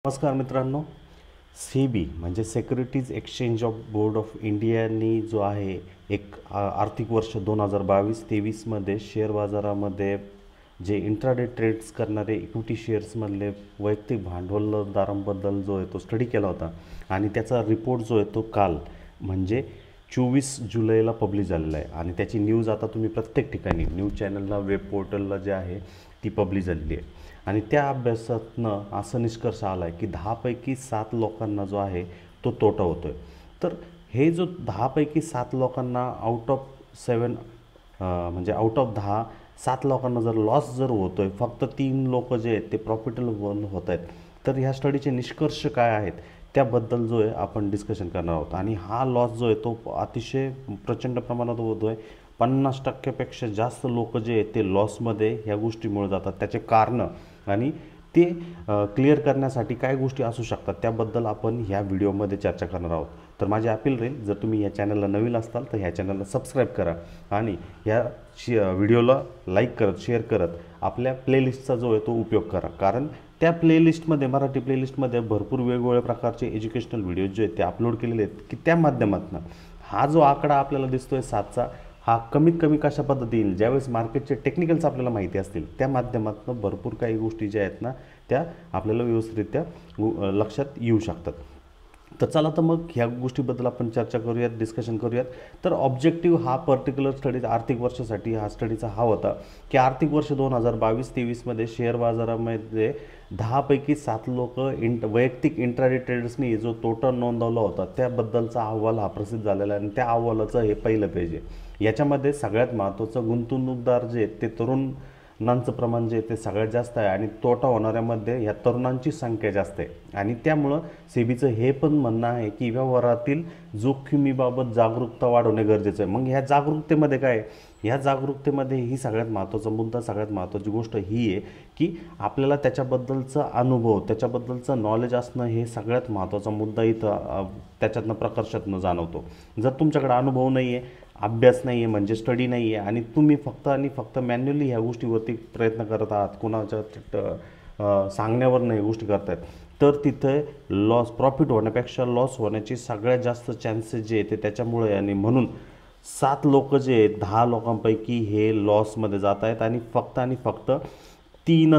नमस्कार मित्रांनो. सेबी म्हणजे securities exchange of board of इंडियानी जो आहे एक आर्थिक वर्ष 2022-23मध्ये शेअर बाजारामध्ये जे इंट्राडे ट्रेड्स करणारे इक्विटी शेअर्समधले वैयक्तिक भांडवलदारांबद्दल जो आहे तो स्टडी केला होता आणि त्याचा रिपोर्ट जो आहे तो काल म्हणजे 24 जुलैला पब्लिश झालेला आहे. आणि त्याची न्यूज आता तुम्ही प्रत्येक ठिकाणी न्यूज चॅनलला, वेब पोर्टलला जे आहे ती पब्लिश झालेली आहे. आणि त्या अभ्यासातनं असं निष्कर्ष आला आहे की 10 पैकी 7 लोकांना जो आहे तो तोटा होतो आहे. तर हे जो 10 पैकी 7 लोकांना आउट ऑफ 7 म्हणजे आउट ऑफ 10 7 लोकांना जर लॉस जर होतो आहे, फक्त 3 लोक जे आहेत ते प्रॉफिटेबल होत आहेत. तर ह्या स्टडीचे निष्कर्ष काय आहेत त्याबद्दल जो आहे आपण डिस्कशन करणार आहोत. आणि हा लॉस जो आहे तो अतिशय प्रचंड प्रमाणात होतो आहे. 50% जास्त लोक जे आहेत ते लॉसमध्ये ह्या गोष्टीमुळे जातात. त्याचे कारणं आणि ते क्लिअर करण्यासाठी काय गोष्टी असू शकतात त्याबद्दल आपण ह्या व्हिडिओमध्ये चर्चा करणार आहोत. तर माझी अपील राहील, जर तुम्ही या चॅनलला नवीन असाल तर ह्या चॅनलला सबस्क्राईब करा आणि ह्या व्हिडिओला लाईक करत, शेअर करत आपल्या प्लेलिस्टचा जो आहे तो उपयोग करा. कारण त्या प्लेलिस्टमध्ये, मराठी प्लेलिस्टमध्ये भरपूर वेगवेगळ्या प्रकारचे एज्युकेशनल व्हिडिओज जे आहेत ते अपलोड केलेले आहेत की त्या माध्यमातून हा जो आकडा आपल्याला दिसतो आहे 7चा, हा कमीत कमी कशा पद्धतीने ज्यावेळेस मार्केटचे टेक्निकल्स आपल्याला माहिती असतील त्या माध्यमातून भरपूर काही गोष्टी ज्या आहेत ना त्या आपल्याला व्यवस्थितरित्या लक्षात येऊ शकतात. तर चला तर मग ह्या गोष्टीबद्दल आपण चर्चा करूयात, डिस्कशन करूयात. तर ऑब्जेक्टिव्ह हा पर्टिक्युलर स्टडी आर्थिक वर्षासाठी हा स्टडीचा हा होता की आर्थिक वर्ष 2022-23मध्ये शेअर बाजारामध्ये 10 पैकी 7 लोक वैयक्तिक इंट्राडे ट्रेडर्सनी जो तोटा नोंदवला होता त्याबद्दलचा अहवाल हा प्रसिद्ध झालेला आहे. आणि त्या अहवालाचं हे पहिलं पेज आहे. याच्यामध्ये सगळ्यात महत्त्वाचं गुंतवणूकदार जे आहेत ते तरुणांचं प्रमाण जे आहे ते सगळ्यात जास्त आहे आणि तोटा होणाऱ्यामध्ये ह्या तरुणांची संख्या जास्त आहे. आणि त्यामुळं सेबीचं हे पण म्हणणं आहे की व्यवहारातील जोखमीबाबत जागरूकता वाढवणे गरजेचं आहे. मग ह्या जागरूकतेमध्ये काय, ह्या जागरूकतेमध्ये ही सगळ्यात महत्त्वाचा मुद्दा, सगळ्यात महत्त्वाची गोष्ट ही आहे की आपल्याला त्याच्याबद्दलचा अनुभव, त्याच्याबद्दलचं नॉलेज असणं हे सगळ्यात महत्त्वाचा मुद्दा इथं त्याच्यातनं प्रकर्षातनं जाणवतो. जर तुमच्याकडे अनुभव नाही आहे, अभ्यास नाही आहे म्हणजे स्टडी नाही आहे आणि तुम्ही फक्त आणि फक्त मॅन्युअली ह्या गोष्टीवरती प्रयत्न करत आहात, कुणाच्या सांगण्यावर नाही गोष्टी करत आहेत, तर तिथे प्रॉफिट होण्यापेक्षा लॉस होण्याची सगळ्यात जास्त चान्सेस जे आहेत ते त्याच्यामुळे. आणि म्हणून 7 लोक जे आहेत 10 लोकांपैकी हे लॉसमध्ये जात आहेत आणि फक्त 3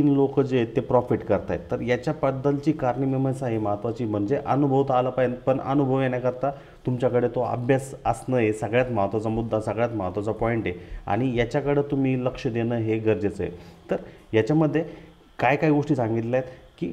लोक जे आहेत ते प्रॉफिट करत आहेत. तर याच्याबद्दलची कारणमीमांसा ही महत्त्वाची, म्हणजे अनुभव तर आला पाहिजे, पण अनुभव येण्याकरता तुमच्याकडे तो अभ्यास असणं हे सगळ्यात महत्त्वाचा मुद्दा, सगळ्यात महत्त्वाचा पॉईंट आहे. आणि याच्याकडं तुम्ही लक्ष देणं हे गरजेचं आहे. तर याच्यामध्ये काय काय गोष्टी सांगितल्या आहेत की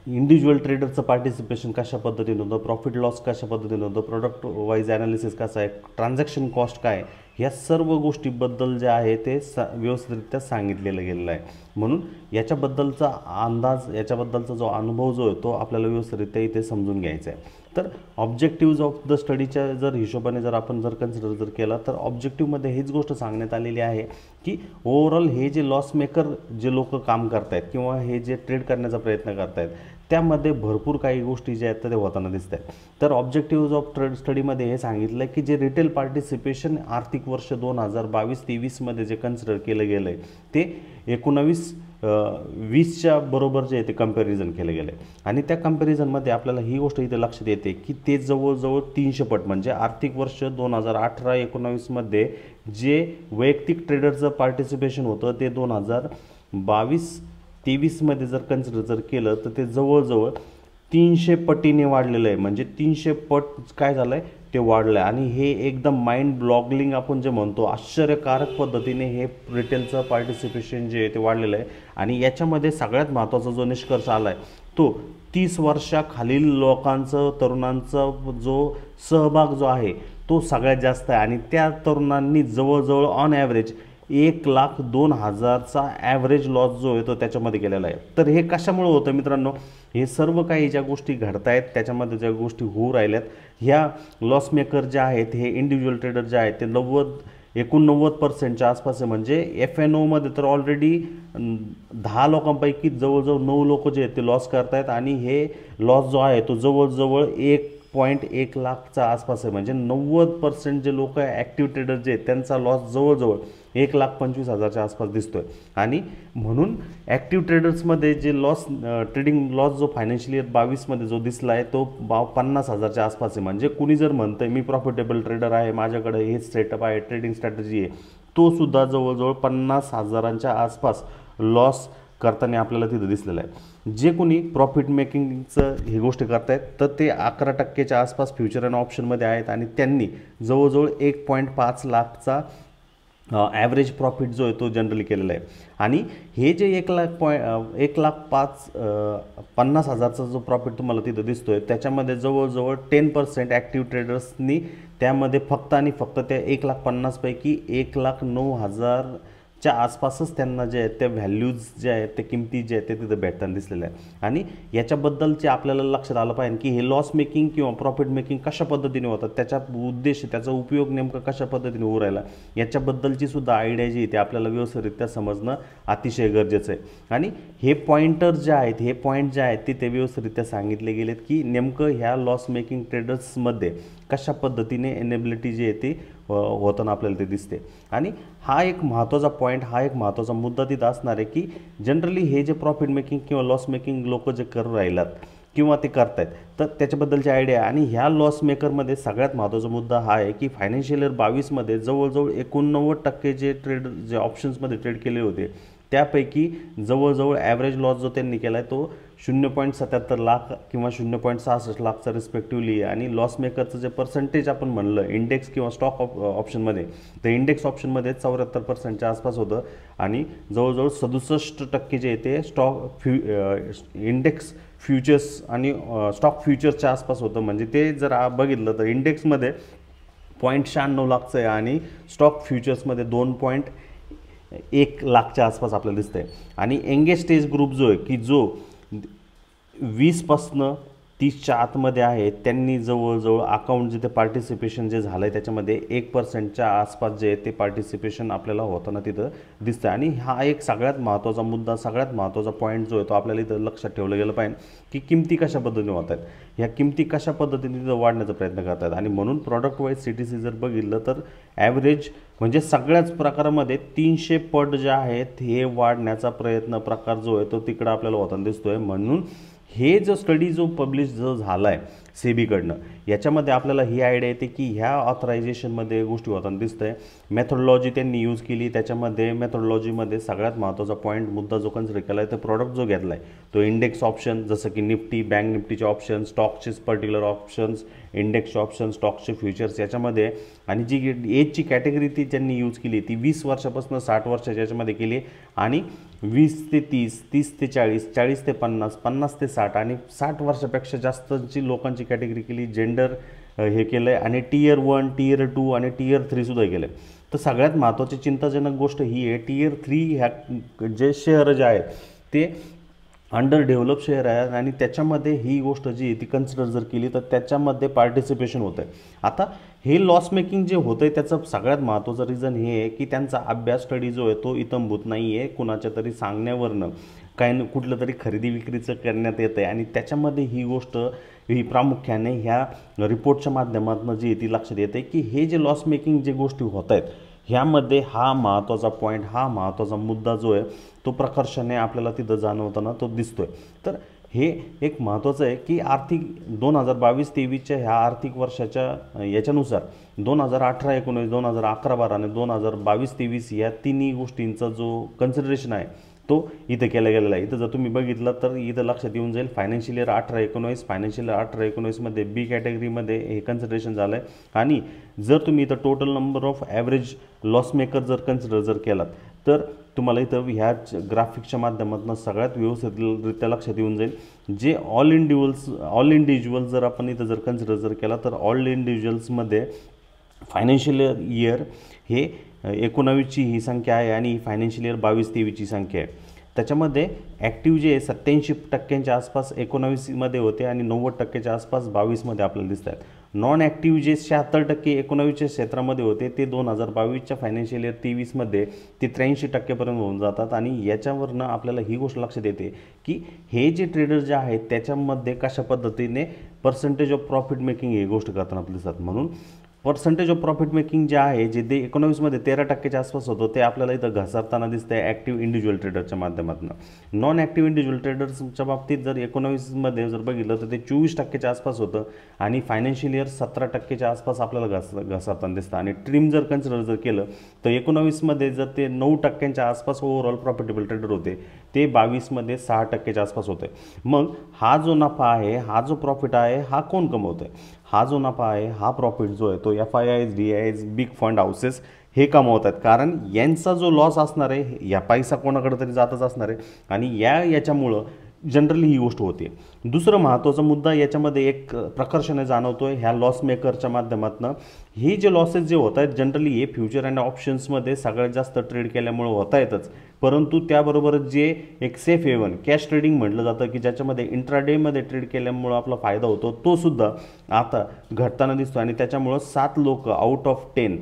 इंडिव्हिज्युअल ट्रेडरचं पार्टिसिपेशन कशा पद्धतीनं होतं, प्रॉफिट लॉस कशा पद्धतीनं होतं, प्रोडक्ट वाईज ॲनालिसिस कसं आहे, ट्रान्झॅक्शन कॉस्ट काय, ह्या सर्व गोष्टीबद्दल जे आहे ते व्यवस्थितरित्या सांगितलेलं गेलेलं आहे. म्हणून याच्याबद्दलचा अंदाज, याच्याबद्दलचा जो अनुभव जो आहे तो आपल्याला व्यवस्थितरित्या इथे समजून घ्यायचा आहे. तर ऑब्जेक्टिव्ज ऑफ द स्टडीच्या जर हिशोबाने जर आपण कन्सिडर जर केला तर ऑब्जेक्टिव्हमध्ये हीच गोष्ट सांगण्यात आलेली आहे की ओव्हरऑल हे जे लॉस मेकर जे लोक काम करत आहेत किंवा हे जे ट्रेड करण्याचा प्रयत्न करत आहेत त्यामध्ये भरपूर काही गोष्टी ज्या आहेत ते होताना दिसत आहेत. तर ऑब्जेक्टिव्ज ऑफ ट्रेड स्टडीमध्ये हे सांगितलं आहे की जे रिटेल पार्टिसिपेशन आर्थिक वर्ष 2022-23मध्ये जे कन्सिडर केलं गेलं आहे ते 19-20च्या बरोबर जे आहे ते कंपॅरिझन केलं गेलं आहे. आणि त्या कंपॅरिझनमध्ये आपल्याला ही गोष्ट इथे लक्षात येते की ते जवळजवळ 300 पट, म्हणजे आर्थिक वर्ष 2018-19मध्ये जे वैयक्तिक ट्रेडरचं पार्टिसिपेशन होतं ते 2022-23मध्ये जर कन्सिडर जर केलं तर ते जवळजवळ 300 पटीने वाढलेलं आहे. म्हणजे 300 पट काय झालं आहे ते वाढलं आहे. आणि हे एकदम माइंड ब्लॉगलिंग आपण जे म्हणतो, आश्चर्यकारक पद्धतीने हे रिटेलचं पार्टिसिपेशन जे आहे ते वाढलेलं आहे. आणि याच्यामध्ये सगळ्यात महत्त्वाचा जो निष्कर्ष आला आहे तो 30 वर्षाखालील लोकांचं, तरुणांचा जो सहभाग जो आहे तो सगळ्यात जास्त आहे. आणि त्या तरुणांनी जवळजवळ ऑन ॲव्हरेज 1,02,000चा ॲव्हरेज लॉस जो आहे तो त्याच्यामध्ये केलेला आहे. तर हे कशामुळे होतं मित्रांनो, हे सर्व काही ज्या गोष्टी घडत आहेत त्याच्यामध्ये ज्या गोष्टी होऊ राहिल्यात, ह्या लॉस मेकर जे आहेत हे इंडिव्हिज्युअल ट्रेडर जे आहेत ते 89% आसपास आहे. म्हणजे FNOमध्ये तर ऑलरेडी 10 लोकांपैकी जवळजवळ 9 लोक जे आहेत ते लॉस करत आहेत. आणि हे लॉस जो आहे तो जवळजवळ 1 1.1 लाखचा आसपास आहे, म्हणजे 90% जे लोक आहे ॲक्टिव्ह ट्रेडर जे आहेत त्यांचा लॉस जवळजवळ 1,25,000च्या आसपास दिसतोय. आणि म्हणून ॲक्टिव्ह ट्रेडर्समध्ये जे लॉस ट्रेडिंग लॉस जो फायनान्शियल इयर 22मध्ये जो दिसला आहे तो 50,000च्या आसपास आहे. म्हणजे कुणी जर म्हणतंय मी प्रॉफिटेबल ट्रेडर आहे, माझ्याकडे हेच सेटअप आहे, ट्रेडिंग स्ट्रॅटेजी आहे, तो सुद्धा जवळजवळ 50,000च्या आसपास लॉस करताना आपल्याला तिथं दिसलेलं आहे. जे कोणी प्रॉफिट मेकिंगचं ही गोष्ट करतायत तर ते 11%च्या आसपास फ्युचर अँड ऑप्शनमध्ये आहेत आणि त्यांनी जवळजवळ 1.5 लाखचा ॲव्हरेज प्रॉफिट जो आहे तो जनरली केलेला आहे. आणि हे जे 1,50,000चा जो प्रॉफिट तुम्हाला तिथं दिसतोय त्याच्यामध्ये जवळजवळ 10% ॲक्टिव्ह ट्रेडर्सनी त्यामध्ये फक्त आणि फक्त त्या 1,50,000 पैकी 1,09,000च्या आसपासच त्यांना जे आहेत त्या व्हॅल्यूज जे आहेत ते किमती जे आहेत ते तिथं भेटताना दिसलेल्या आहे. आणि याच्याबद्दलचे आपल्याला लक्षात आलं पाहिजे की हे लॉस मेकिंग किंवा प्रॉफिट मेकिंग कशा पद्धतीने होतात, त्याचा उद्देश त्याचा उपयोग नेमका कशा पद्धतीने होऊ राहिला याच्याबद्दलची सुद्धा आयडिया जी आहे ते आपल्याला व्यवस्थितरित्या समजणं अतिशय गरजेचं आहे. आणि हे पॉईंटर जे आहेत हे पॉईंट जे आहेत ते व्यवस्थितरित्या सांगितले गेलेत की नेमकं ह्या लॉस मेकिंग ट्रेडर्समध्ये कशा पद्धतीने एनेबिलिटी जी आहे ती होताना आपल्याला ते दिसते. आणि हा एक महत्त्वाचा पॉईंट, हा एक महत्त्वाचा मुद्दा तिथं असणार आहे की जनरली हे जे प्रॉफिट मेकिंग किंवा लॉस मेकिंग लोक जे करू राहिलात किंवा ते करतायत तर त्याच्याबद्दलची आयडिया. आणि ह्या लॉस मेकरमध्ये सगळ्यात महत्त्वाचा मुद्दा हा आहे की फायनान्शियल इयर 22मध्ये जवळजवळ 89% जे ट्रेड जे ऑप्शन्समध्ये ट्रेड केले होते त्यापैकी जवळजवळ ॲव्हरेज लॉस जो त्यांनी केला आहे तो 0.77 लाख किंवा 0.66 लाखचा रिस्पेक्टिव्हली. आणि लॉस मेकरचं जे पर्सेंटेज आपण म्हणलं इंडेक्स किंवा स्टॉक ऑप्शनमध्ये तर इंडेक्स ऑप्शनमध्ये 74%च्या आसपास होतं आणि जवळजवळ 67% जे ते स्टॉक इंडेक्स फ्युचर्स आणि स्टॉक फ्युचर्सच्या आसपास होतं. म्हणजे ते जर बघितलं तर इंडेक्समध्ये 0.96 लाखचं आहे आणि स्टॉक फ्युचर्समध्ये 2.1 लाखच्या आसपास आपल्याला दिसतंय. आणि एंगेज स्टेज ग्रुप जो आहे की जो 20पासनं 30च्या आतमध्ये आहे त्यांनी जवळजवळ अकाउंट जे ते पार्टिसिपेशन जे झालं आहे त्याच्यामध्ये 1%च्या आसपास जे आहे ते पार्टिसिपेशन आपल्याला होताना तिथं दिसतं. आणि हा एक सगळ्यात महत्त्वाचा मुद्दा, सगळ्यात महत्त्वाचा पॉईंट जो आहे तो आपल्याला इथं लक्षात ठेवलं गेलं पाहिजे की किमती कशा पद्धतीने होत आहेत, ह्या किमती कशा पद्धतीने तिथं वाढण्याचा प्रयत्न करत आहेत. आणि म्हणून प्रॉडक्ट वाईज CTC जर बघितलं तर ॲव्हरेज म्हणजे सगळ्याच प्रकारामध्ये 300 पट जे आहेत हे वाढण्याचा प्रकार जो आहे तो तिकडं आपल्याला होताना दिसतोय. म्हणून हे जो स्टडी जो पब्लिश जो झाला आहे सेबीकडनं याच्यामध्ये आपल्याला ही आयडिया येते की ह्या ऑथरायझेशनमध्ये गोष्टी होताना दिसतंय. मेथोडॉलॉजी त्यांनी यूज केली, त्याच्यामध्ये मेथोडॉलॉजीमध्ये सगळ्यात महत्त्वाचा पॉईंट मुद्दा जो कन्सिडर केला आहे तो प्रॉडक्ट जो घेतला आहे तो इंडेक्स ऑप्शन जसं की निफ्टी, बँक निफ्टीचे ऑप्शन, स्टॉकचे पर्टिक्युलर ऑप्शन्स, इंडेक्सचे ऑप्शन, स्टॉक्सचे फ्युचर्स याच्यामध्ये. आणि जी एजची कॅटेगरी ती त्यांनी यूज केली ती 20 वर्षापासून 60 वर्षाच्या याच्यामध्ये केली. आणि 20 ते 30, 30 ते 40, 40 ते 50, 50 ते 60 आणि 60 वर्षापेक्षा जास्तची लोकांची कॅटेगरी केली. जेंडर हे केलं आहे आणि Tier 1, Tier 2 आणि Tier 3 सुद्धा केलं आहे. तर सगळ्यात महत्त्वाची चिंताजनक गोष्ट ही आहे Tier 3 ह्या जे शेअर जे आहेत ते अंडर डेव्हलप शेअर आहे आणि त्याच्यामध्ये ही गोष्ट जी ती कन्सिडर जर केली तर त्याच्यामध्ये पार्टिसिपेशन होतं आहे. आता हे लॉस मेकिंग जे होतं आहे त्याचं सगळ्यात महत्त्वाचं रिझन हे आहे की त्यांचा अभ्यास स्टडी जो आहे तो इत्थंभूत नाही आहे, कुणाच्या तरी सांगण्यावरनं काय कुठलं तरी खरेदी विक्रीचं करण्यात येतं आहे. आणि त्याच्यामध्ये ही गोष्ट ही प्रामुख्याने ह्या रिपोर्टच्या माध्यमातून जी ती लक्षात येते की हे जे लॉस मेकिंग जे गोष्टी होत आहेत ह्यामध्ये हा महत्त्वाचा पॉईंट, हा महत्त्वाचा मुद्दा जो आहे तो प्रकर्षाने आपल्याला तिथं जाणवताना तो दिसतोय. तर हे एक महत्त्वाचं आहे की आर्थिक 2022-23च्या ह्या आर्थिक वर्षाच्या याच्यानुसार 2018-19, 2011-12 आणि 2022-23 या तिन्ही गोष्टींचा जो कन्सिडरेशन आहे तो इथं केला गेलेला आहे. इथं जर तुम्ही बघितलं तर इथं लक्षात येऊन जाईल फायनान्शियल इयर 18-19, फायनान्शियल इयर 18-19मध्ये बी कॅटेगरीमध्ये हे कन्सिडरेशन झालं आहे. आणि जर तुम्ही इथं total number of average loss maker जर कन्सिडर जर केलात तर तुम्हाला इथं ह्या ग्राफिकच्या माध्यमातून सगळ्यात व्यवस्थितरित्या लक्षात येऊन जाईल. जे ऑल इंडिव्हिज्युअल्स जर आपण इथं जर कन्सिडर जर केला तर ऑल इंडिव्हिज्युअल्समध्ये फायनान्शियल इयर हे 19ची ही संख्या आहे आणि फायनान्शियल इयर 22-23ची संख्या आहे. त्याच्यामध्ये ॲक्टिव्ह जे 87% आसपास 19मध्ये होते आणि 90%च्या आसपास 22मध्ये आपल्याला दिसत आहेत. नॉन ॲक्टिव्ह जे 76% 19च्या क्षेत्रामध्ये होते ते 2022च्या फायनान्शियल इयर 23मध्ये ते 83% होऊन जातात. आणि याच्यावरनं आपल्याला ही गोष्ट लक्षात येते की हे जे ट्रेडर जे आहेत त्याच्यामध्ये कशा पद्धतीने पर्सेंटेज ऑफ प्रॉफिट मेकिंग ही गोष्ट करताना आपल्या दिसतात. म्हणून पर्सेंटेज ऑफ प्रॉफिट मेकिंग जे आहे जे ते 19मध्ये 13%च्या आसपास होतं ते आपल्याला इथं घसरताना दिसतं आहे ॲक्टिव्ह इंडिव्हिज्युअल ट्रेडरच्या माध्यमातून. नॉन ॲक्टिव्ह इंडिव्हिज्युअल ट्रेडर्सच्या बाबतीत जर 19मध्ये जर बघितलं तर ते 24%च्या आसपास होतं आणि फायनान्शियल इयर 17%च्या आसपास आपल्याला घसरताना दिसतं. आणि ट्रिम जर कन्सिडर जर केलं तर 19मध्ये जर ते 9%च्या आसपास ओव्हरऑल प्रॉफिटेबल ट्रेडर होते ते 22मध्ये 6%च्या आसपास होते. मग हा जो नफा आहे हा जो प्रॉफिट आहे हा कोण कमवतं आहे? हा जो नफा आहे हा प्रॉफिट जो आहे तो FIIs DIs big fund houses हे कमवत आहेत. कारण यांचा जो लॉस असणार आहे या पैसा कोणाकडे तरी जातच असणार आहे आणि याच्यामुळं जनरली ही गोष्ट होते. दुसरं महत्त्वाचा मुद्दा याच्यामध्ये एक प्रकर्षाने जाणवतो आहे ह्या लॉस मेकरच्या माध्यमातून. हे जे लॉसेस जे होत आहेत जनरली हे फ्युचर अँड ऑप्शन्समध्ये सगळ्यात जास्त ट्रेड केल्यामुळे होत आहेतच, परंतु त्याबरोबरच जे एक सेफ हेवन कॅश ट्रेडिंग म्हटलं जातं की ज्याच्यामध्ये इंट्राडेमध्ये ट्रेड केल्यामुळं आपला फायदा होतो तो सुद्धा आता घटताना दिसतो. आणि त्याच्यामुळं 7 लोक आउट ऑफ 10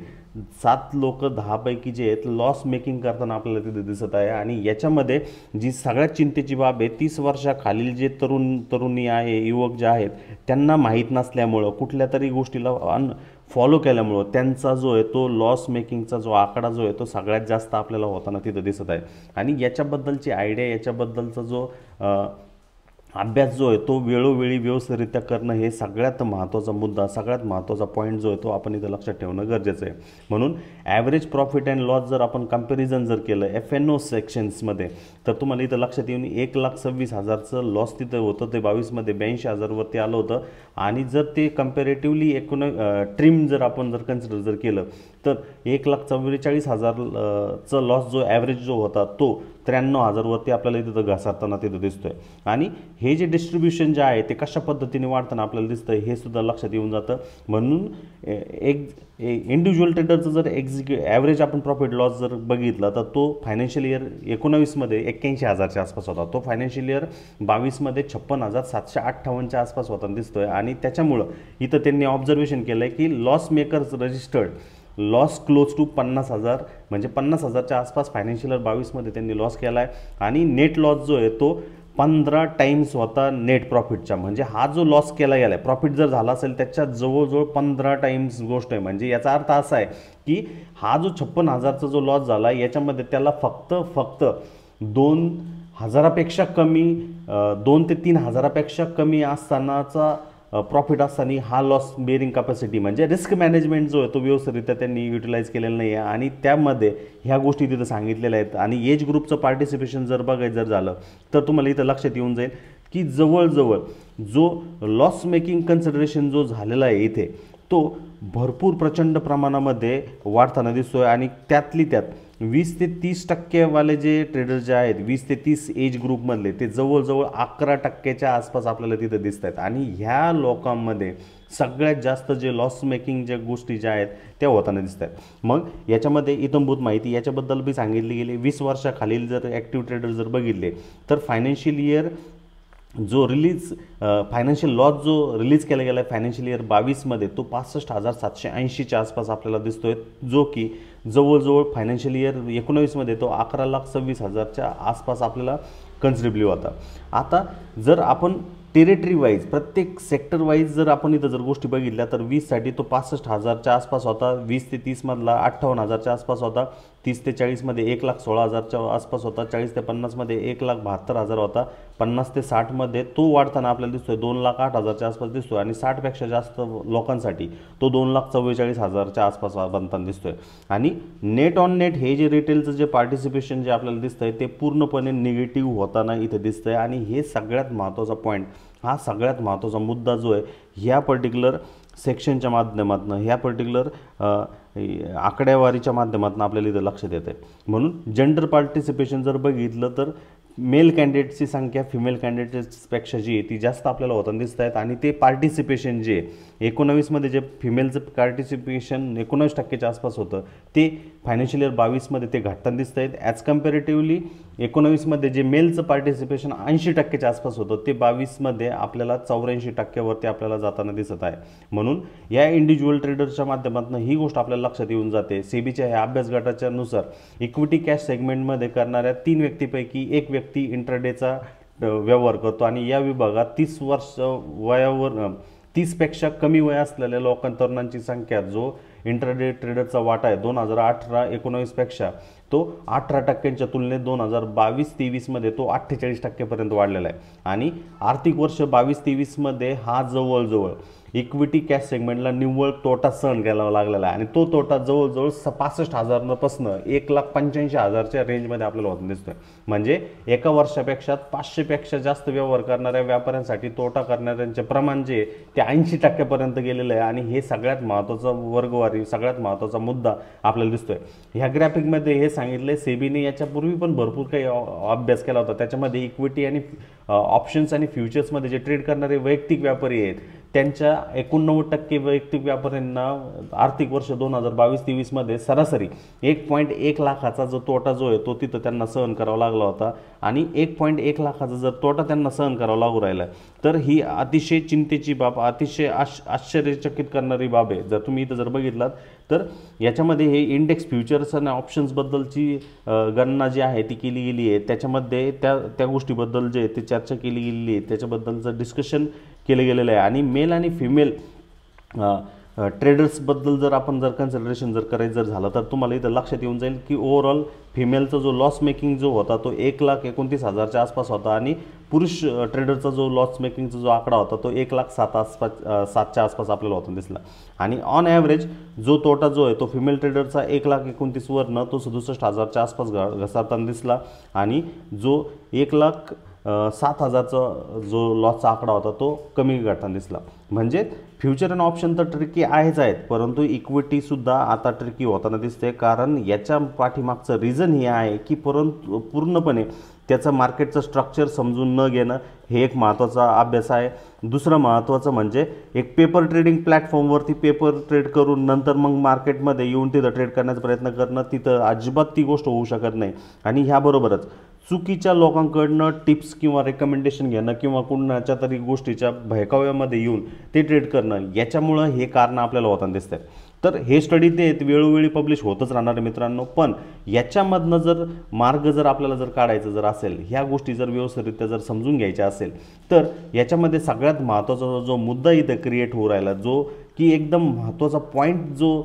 7 लोक 10 पैकी जे आहेत लॉस मेकिंग करताना आपल्याला तिथे दिसत आहे. आणि याच्यामध्ये जी सगळ्यात चिंतेची बाब आहे 30 वर्षाखालील जे तरुणी आहे युवक जे आहेत त्यांना माहीत नसल्यामुळं कुठल्या तरी गोष्टीला फॉलो केल्यामुळं त्यांचा जो आहे तो लॉस मेकिंगचा जो आकडा जो आहे तो सगळ्यात जास्त आपल्याला होताना तिथं दिसत आहे. आणि याच्याबद्दलची आयडिया याच्याबद्दलचा जो अभ्यास जो आहे तो वेळोवेळी व्यवस्थितरित्या करणं हे सगळ्यात महत्त्वाचा मुद्दा सगळ्यात महत्त्वाचा पॉईंट जो आहे तो आपण इथं लक्षात ठेवणं गरजेचं आहे. म्हणून ॲव्हरेज प्रॉफिट अँड लॉस जर आपण कम्पॅरिझन जर केलं FNO सेक्शन्समध्ये तर तुम्हाला इथं लक्षात येऊन 1,26,000चं लॉस तिथं होतं ते 22मध्ये 82,000वरती आलं होतं. आणि जर ते कम्पॅरेटिव्हली ट्रिम जर आपण जर कन्सिडर जर केलं तर 1,44,000चा लॉस जो ॲव्हरेज जो होता तो 93,000वरती आपल्याला तिथं घसरताना तिथं दिसतोय. आणि हे जे डिस्ट्रीब्युशन जे आहे ते कशा पद्धतीने वाढताना आपल्याला दिसतं हे सुद्धा लक्षात येऊन जातं. म्हणून इंडिव्हिज्युअल ट्रेडरचं जर ॲव्हरेज आपण प्रॉफिट लॉस जर बघितला तर तो फायनान्शियल इयर 19मध्ये 81,000च्या आसपास होता, तो फायनान्शियल इयर 22मध्ये 56,758च्या आसपास होताना दिसतोय. आणि त्याच्यामुळं इथं त्यांनी ऑब्झर्वेशन केलं आहे की loss makers registered loss close to 50,000 म्हणजे 50,000च्या आसपास फायनान्शियल इयर 22मध्ये त्यांनी लॉस केला आहे. आणि नेट लॉस जो आहे तो 15 टाइम्स होता नेट प्रॉफिटच्या. म्हणजे हा जो लॉस केला गेला आहे प्रॉफिट जर झाला असेल त्याच्या जवळजवळ 15 टाइम्स गोष्ट आहे. म्हणजे याचा अर्थ असा आहे की हा जो 56,000चा जो लॉस झाला याच्यामध्ये त्याला फक्त 2,000पेक्षा कमी 2 ते 3,000पेक्षा कमी असतानाचा प्रॉफिट असताना हा लॉस बेअरिंग कॅपॅसिटी म्हणजे रिस्क मॅनेजमेंट जो आहे तो व्यवस्थितरित्या त्यांनी युटिलाइज केलेला नाही आहे. आणि त्यामध्ये ह्या गोष्टी तिथं सांगितलेल्या आहेत. आणि एज ग्रुपचं पार्टिसिपेशन जर बघायचं जर झालं तर तुम्हाला इथं लक्षात येऊन जाईल की जवळजवळ जो लॉस मेकिंग कन्सिडरेशन जो झालेला आहे इथे तो भरपूर प्रचंड प्रमाणामध्ये वाढताना दिसतोय. आणि त्यातली त्यात 20 ते 30% जे ट्रेडर जे आहेत 20 ते 30 एज ग्रुपमधले ते जवळजवळ 11%च्या आसपास आपल्याला तिथं दिसत आहेत. आणि ह्या लोकांमध्ये सगळ्यात जास्त जे लॉस मेकिंग ज्या गोष्टी ज्या आहेत त्या होताना दिसत आहेत. मग याच्यामध्ये इतंभूत माहिती याच्याबद्दल बी सांगितली गेली. 20 वर्षाखालील जर ॲक्टिव्ह ट्रेडर जर बघितले तर फायनान्शियल इयर जो फायनान्शियल लॉस जो रिलीज केला गेला आहे फायनान्शियल इयर 22मध्ये तो 65,780च्या आसपास आपल्याला दिसतोय, जो की जवळजवळ फायनान्शियल इयर 19मध्ये तो 11,26,000च्या आसपास आपल्याला कन्सिडरेबली होता. आता जर आपण टेरिटरी वाईज प्रत्येक सेक्टर वाईज जर आपण इथं जर गोष्टी बघितल्या तर 20साठी तो 65,000च्या आसपास होता, 20 ते 30मधला 58,000च्या आसपास होता, 30 ते 40मध्ये 1,16,000च्या आसपास होता, 40 ते 50मध्ये 1,72,000 होता, 50 ते 60मध्ये तो वाढताना आपल्याला दिसतोय 2,08,000च्या आसपास दिसतोय. आणि 60पेक्षा जास्त लोकांसाठी तो 2,44,000च्या आसपास बनताना दिसतोय. आणि नेट ऑन नेट हे जे रिटेलचं जे पार्टिसिपेशन जे आपल्याला दिसतंय ते पूर्णपणे निगेटिव्ह होताना इथे दिसतंय. आणि हे सगळ्यात महत्त्वाचा पॉईंट हा सगळ्यात महत्त्वाचा मुद्दा जो आहे ह्या पर्टिक्युलर सेक्शनच्या माध्यमातून ह्या पर्टिक्युलर आकडेवारीच्या माध्यमातून आपल्याला इथं लक्षात येतं आहे. म्हणून जेंडर पार्टिसिपेशन जर बघितलं तर मेल कॅन्डिडेटची संख्या फिमेल कॅन्डिडेट्सपेक्षा जी आहे ती जास्त आपल्याला होताना दिसत आहेत आणि ते पार्टिसिपेशन जे 19मध्ये जे फिमेलचं पार्टिसिपेशन 19%च्या आसपास होतं ते फायनान्शियल इयर 22मध्ये ते घटताना दिसत आहेत. ॲज कम्पॅरेटिव्हली 19मध्ये जे मेलचं पार्टिसिपेशन 80%च्या आसपास होतं ते 22मध्ये आपल्याला 84%वरती आपल्याला जाताना दिसत आहे. म्हणून या इंडिव्हिज्युअल ट्रेडरच्या माध्यमातून ही गोष्ट आपल्याला लक्षात येऊन जाते. सेबीच्या ह्या अभ्यास गटाच्या नुसार इक्विटी कॅश सेगमेंटमध्ये करणाऱ्या 3 व्यक्तीपैकी एक व्यक्ती इंट्राडेचा व्यवहार करतो आणि या विभागात 30 वर्ष वयावर 30पेक्षा कमी वय असलेल्या तरुणांची संख्या जो इंट्राडे ट्रेडरचा वाटा आहे 2018-19पेक्षा तो 18%च्या तुलनेत 2022-23मध्ये तो 48%पर्यंत वाढलेला आहे. आणि आर्थिक वर्ष 22-23मध्ये हा जवळजवळ इक्विटी कॅश सेगमेंटला निव्वळ तोटा सहन करावा लागलेला आहे आणि तो तोटा जवळजवळ 65,000पासून 1,85,000च्या रेंजमध्ये आपल्याला होताना दिसतोय. म्हणजे एका वर्षापेक्षा 500पेक्षा जास्त व्यवहार करणाऱ्या व्यापाऱ्यांसाठी तोटा करणाऱ्यांचे प्रमाण जे ते 80%पर्यंत गेलेलं आहे आणि हे सगळ्यात महत्त्वाचा वर्गवारी सगळ्यात महत्त्वाचा मुद्दा आपल्याला दिसतोय. ह्या ग्राफिकमध्ये हे सांगितले सेबीने याच्यापूर्वी पण भरपूर काही अभ्यास केला होता. त्याच्यामध्ये इक्विटी आणि ऑप्शन्स आणि फ्युचर्समध्ये जे ट्रेड करणारे वैयक्तिक व्यापारी आहेत त्यांच्या 89% वैयक्तिक व्यापाऱ्यांना आर्थिक वर्ष 2022-23मध्ये सरासरी 1.1 लाखाचा जो तोटा जो आहे तो तिथं त्यांना सहन करावा लागला होता. आणि 1.1 लाखाचा जर तोटा त्यांना सहन करावा लागू राहिला तर ही अतिशय चिंतेची बाब अतिशय आश्चर्यचकित करणारी बाब आहे. जर तुम्ही इथं जर बघितलात तर याच्यामध्ये हे इंडेक्स फ्युचर्स आणि ऑप्शन्सबद्दलची गणना जी आहे ती केली गेली आहे. त्याच्यामध्ये त्या गोष्टीबद्दल जे ते चर्चा केली गेलेली आहे त्याच्याबद्दलचं डिस्कशन केलं गेलेलं आहे. आणि मेल आणि फिमेल ट्रेडर्सबद्दल जर आपण जर कन्सिडरेशन जर करायचं जर झालं तर तुम्हाला इथं लक्षात येऊन जाईल की ओव्हरऑल फिमेलचा जो लॉस मेकिंग जो होता तो 1,29,000च्या आसपास होता आणि पुरुष ट्रेडरचा जो लॉस मेकिंगचा जो आकडा होता तो 1,07,000च्या आसपास आपल्याला होता दिसला. आणि ऑन ॲव्हरेज जो तोटा जो आहे तो फिमेल ट्रेडरचा 1,29,000वरनं तो 67,000च्या आसपास घसरताना दिसला आणि जो 1,07,000चा जो लॉसचा आकडा होता तो कमी घटताना दिसला. म्हणजे फ्युचर आणि ऑप्शन तर ट्रिकी आहेच आहेत परंतु इक्विटीसुद्धा आता ट्रिकी होताना दिसते. कारण याच्या पाठीमागचं रिझन हे आहे की पूर्णपणे त्याचं मार्केटचं स्ट्रक्चर समजून न घेणं हे एक महत्त्वाचा अभ्यास आहे. दुसरं महत्त्वाचं म्हणजे एक पेपर ट्रेडिंग प्लॅटफॉर्मवरती पेपर ट्रेड करून नंतर मग मार्केटमध्ये येऊन तिथं ट्रेड करण्याचा प्रयत्न करणं तिथं अजिबात ती गोष्ट होऊ शकत नाही. आणि ह्याबरोबरच चुकीच्या लोकांकडनं टिप्स किंवा रेकमेंडेशन घेणं किंवा कुणाच्या तरी गोष्टीच्या भयकाव्यामध्ये येऊन ते ट्रेड करणं याच्यामुळं हे कारणं आपल्याला होताना दिसतात. तर हे स्टडी ते वेळोवेळी पब्लिश होतच राहणार आहे मित्रांनो. पण याच्यामधनं जर मार्ग जर आपल्याला जर काढायचं जर असेल ह्या गोष्टी जर व्यवस्थितरित्या जर समजून घ्यायच्या असेल तर याच्यामध्ये सगळ्यात महत्त्वाचा जो मुद्दा इथं क्रिएट होऊ राहिला जो की एकदम महत्त्वाचा पॉईंट जो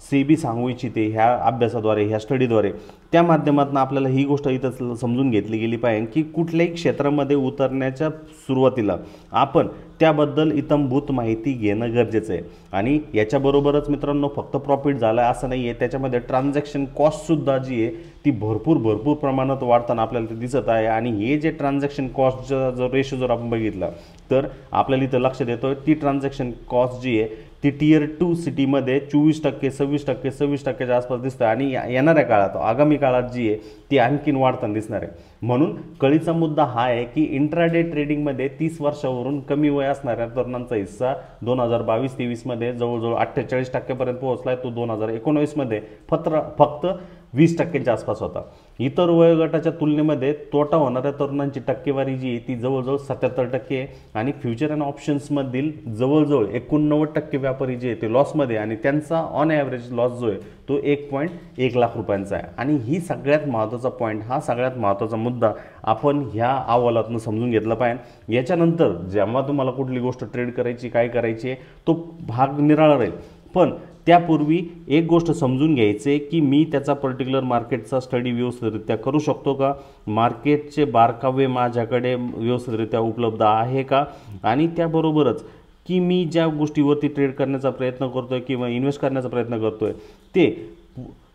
सेबी सांगू इच्छिते ह्या अभ्यासाद्वारे ह्या स्टडीद्वारे त्या माध्यमातून आपल्याला ही गोष्ट इथं समजून घेतली गेली पाहिजे की कुठल्याही क्षेत्रामध्ये उतरण्याच्या सुरुवातीला आपण त्याबद्दल इत्थंभूत माहिती घेणं गरजेचं आहे. आणि याच्याबरोबरच मित्रांनो फक्त प्रॉफिट झालं असं नाही आहे त्याच्यामध्ये ट्रान्झॅक्शन कॉस्टसुद्धा जी आहे ती भरपूर प्रमाणात वाढताना आपल्याला ते दिसत आहे. आणि हे जे ट्रान्झॅक्शन कॉस्टचा जो रेशो जर आपण बघितला तर आपल्याला इथं लक्षात येतं ती ट्रान्झॅक्शन कॉस्ट जी आहे ती टियर 2 सिटीमध्ये 24%, 26%च्या आसपास दिसतं आणि येणाऱ्या काळात आगामी काळात जी आहे ती आणखीन वाढताना दिसणार आहे. म्हणून कळीचा मुद्दा हा आहे की इंट्राडे ट्रेडिंगमध्ये 30 वर्षावरून कमी वय असणाऱ्या तरुणांचा हिस्सा 2022-23मध्ये जवळजवळ 48%पर्यंत पोहोचला आहे. तो 2019मध्ये फक्त 20%च्या आसपास होता. इतर वयोगटाच्या तुलनेमध्ये तोटा होणाऱ्या तरुणांची टक्केवारी जी आहे ती जवळजवळ 77% आहे आणि फ्युचर अँड ऑप्शन्समधील जवळजवळ 89% व्यापारी जे आहे ते लॉसमध्ये आणि त्यांचा ऑन ॲव्हरेज लॉस जो आहे तो 1.1 लाख रुपयांचा आहे. आणि ही सगळ्यात महत्त्वाचा पॉईंट हा सगळ्यात महत्त्वाचा मुद्दा आपण ह्या अहवालातून समजून घेतला पाहिजे. याच्यानंतर जेव्हा तुम्हाला कुठली गोष्ट ट्रेड करायची काय करायची आहे तो भाग निराळा राहील. पण त्यापूर्वी एक गोष्ट समजून घ्यायचे की मी त्याचा पर्टिक्युलर मार्केटचा स्टडी व्यवस्थितरित्या करू शकतो का, मार्केटचे बारकावे माझ्याकडे व्यवस्थितरित्या उपलब्ध आहे का, आणि त्याबरोबरच की मी ज्या गोष्टीवरती ट्रेड करण्याचा प्रयत्न करतोय किंवा इन्व्हेस्ट करण्याचा प्रयत्न करतोय ते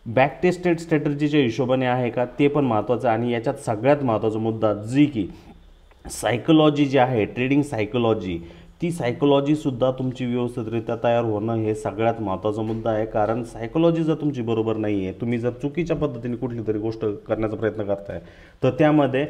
बॅक टेस्टेड स्ट्रॅटर्जीच्या हिशोबाने आहे का ते पण महत्त्वाचं. आणि याच्यात सगळ्यात महत्त्वाचा मुद्दा जी की सायकोलॉजी जी आहे ट्रेडिंग सायकोलॉजी ती सायकोलॉजीसुद्धा तुमची व्यवस्थितरित्या तयार होणं हे सगळ्यात महत्त्वाचा मुद्दा आहे. कारण सायकोलॉजी जर तुमची बरोबर नाही आहे तुम्ही जर चुकीच्या पद्धतीने कुठली तरी गोष्ट करण्याचा प्रयत्न करताय तर त्यामध्ये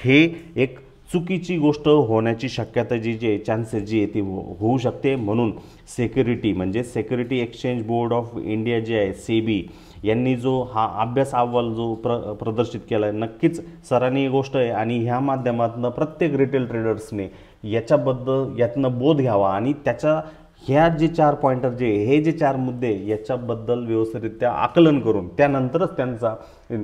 हे एक चुकीची गोष्ट होण्याची शक्यता जी चान्सेस जी आहे ती होऊ शकते. म्हणून सिक्युरिटी म्हणजे security exchange board of India जे आहे सेबी यांनी जो हा अभ्यास अहवाल जो प्रदर्शित केला आहे, नक्कीच सराहनीय गोष्ट आहे. आणि ह्या माध्यमातून प्रत्येक रिटेल ट्रेडर्सने यातनं बोध घ्यावा आणि त्याच्या ह्या जे 4 पॉइंटर हे जे 4 मुद्दे याच्याबद्दल व्यवस्थितरित्या आकलन करून त्यानंतरच त्यांचा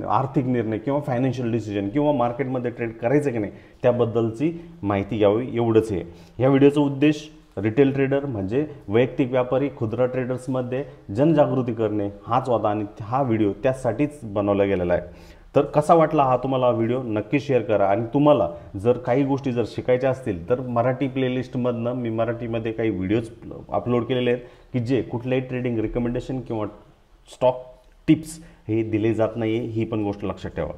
आर्थिक निर्णय किंवा फायनान्शियल डिसिजन किंवा मार्केटमध्ये ट्रेड करायचं की नाही त्याबद्दलची माहिती घ्यावी, एवढंच आहे. ह्या व्हिडिओचा उद्देश रिटेल ट्रेडर म्हणजे वैयक्तिक व्यापारी खुदरा ट्रेडर्समध्ये जनजागृती करणे हाच होता आणि हा व्हिडिओ त्यासाठीच बनवला गेलेला आहे. तर कसा वाटला हा तुम्हाला व्हिडिओ नक्की शेअर करा. आणि तुम्हाला जर काही गोष्टी जर शिकायच्या असतील तर मराठी प्लेलिस्टमधनं मी मराठीमध्ये काही व्हिडिओज अपलोड केलेले आहेत की जे कुठल्याही ट्रेडिंग रिकमेंडेशन किंवा स्टॉक टिप्स हे दिले जात नाही आहे, ही पण गोष्ट लक्षात ठेवा.